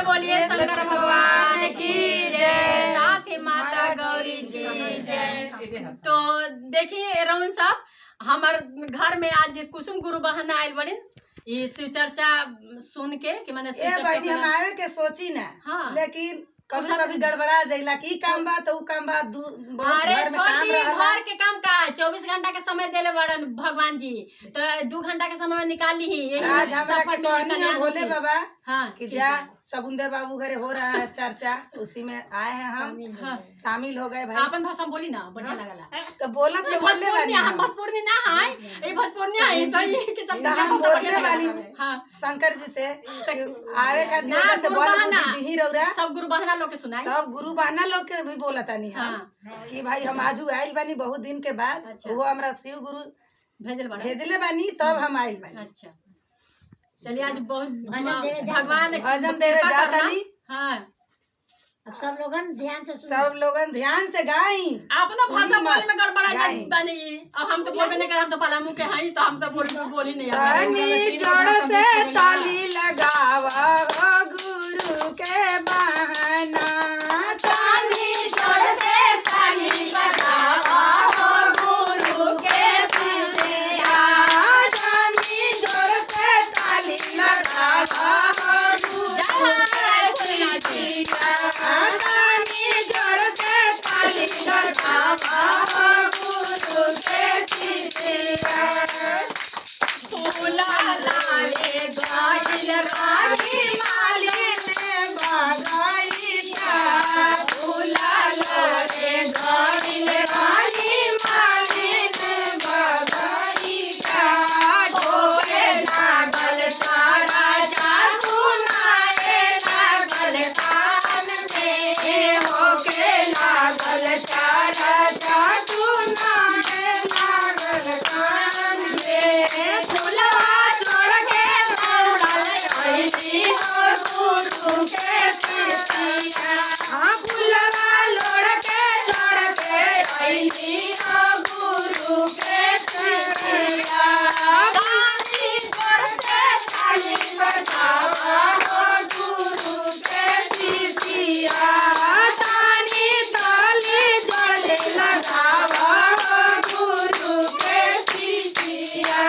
बोलिए शंकर भगवान की जय, साथ ही माता गौरी जी जय। तो देखिए रमन साहब, हमार घर में आज कुसुम गुरु बहन आयल बड़े ये शिव चर्चा सुन के कि मैंने हम आवे के सोची ना। हाँ। लेकिन कभी कभी गड़बड़ा जाइला की काम बा तो काम बा अरे घर के काम का 24 घंटा के समय देले बड़न भगवान जी, तो 2 घंटा के समय निकाल ली ही। आज हमरा के कहनी है भोले बाबा हाँ कि जा सगुंदर बाबू घरे हो रहा है चर्चा, उसी में आए हैं हम शामिल हो गए। भाई अपन भाषा बोली ना, बढ़िया लगला तो बोलत ले बोलले वाली हम भोजपुरी ना है, ए भोजपुरी है तो ये के चलते हम बोलले वाली। हां शंकर जी से आवे का दिन से बोल दी रौरा सब गुरु बहना लोग के सुनाई, सब गुरु बहना लोग के भी बोलता नहीं। हां कि भाई हम आजू आइल बानी बहुत दिन के बाद। वो हमरा शिव गुरु भेजले बानी तब हम आइल बानी। अच्छा चलिए आज बहुत भगवान भजन देवे जाता नहीं। हाँ अब सब लोगन ध्यान से गाई। आप ना भाषा बोलने में गड़बड़ा बनी। अब हम तो बोलबे नहीं कर, हम तो पलामू के हैं तो हम तो बोली नहीं। तनी जोड़ से ताली लगावा गुरु के बहाना, तनी जोड़ से ताली लगावा गुरु के सिया, तनी जोड़ से ताली लगावा गुरु के सिया, तनी जोड़ से ताली लगावा गुरु के सिया। फूला लाले गाइल रानी मालिन बगाइया, फूला लाले गाइल रानी मालिन बगाइया, ढोले लागल तारा जा सुनाए लागल कान में, होके लागल तारा जा सुनाए लागल कान में। फूलवा छोड़ के दौड़ल अइली हो गुरु के सिया, हाँ फूलवा लोड़ के छोड़ के अइली हो गुरु के सिया, ताली जोड़ से ताली बजावा हो गुरु के सिया, ताली ताली जोड़ से लगावा हो गुरु के सिया।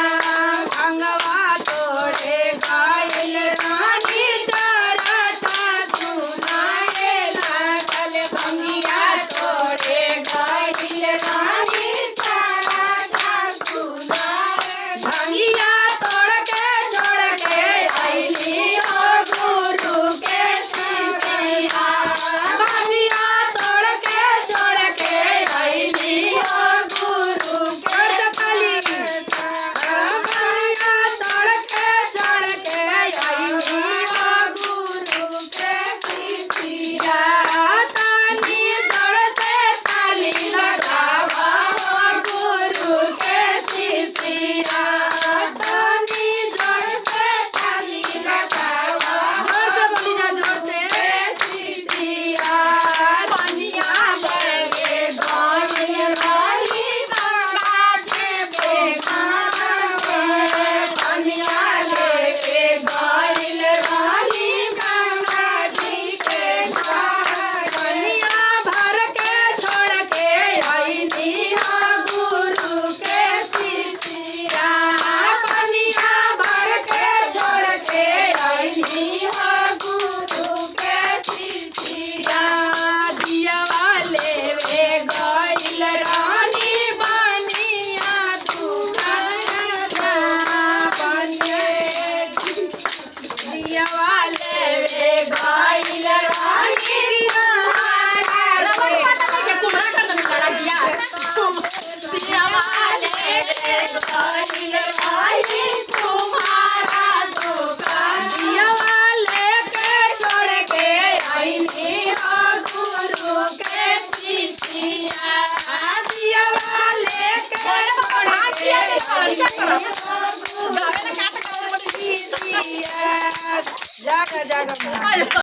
भंगवा तोड़े गाइल रानी चरता सुनाए लागल, भंगिया तोड़े गाइल रानी चरता सुनाए, भंगिया तोड़ के जोड़ के अइली हो गुरु के सिया, भंगिया तोड़ के जोड़ के अइली हो गुरु के सिया, भंगिया तोड़ के जोड़ के अइली हो गुरु के सिया, ताली जोड़ से ताली लगावा हो गुरु के सिया, ताली जोड़ से ताली लगावा हो गुरु के सिया। पनिया बरगे गाइल रानी गंगा के बेगान में, पनिया लेके गाइल रानी गंगा जी के घाट, पनिया भर के छोड़ के अइली हो गुरु के सिया, पनिया भर के छोड़ के अइली हो गुरु के सिया। दियावा लेवे गाइल रानी बनिया तू दियावा लेवे गाइल रानी तुम्हारा दुकान, दियावा लेके छोड़ के अइली हो गुरु के सिया, दियावा लेके छोड़ के अइली हो गुरु के सिया। जागा जागा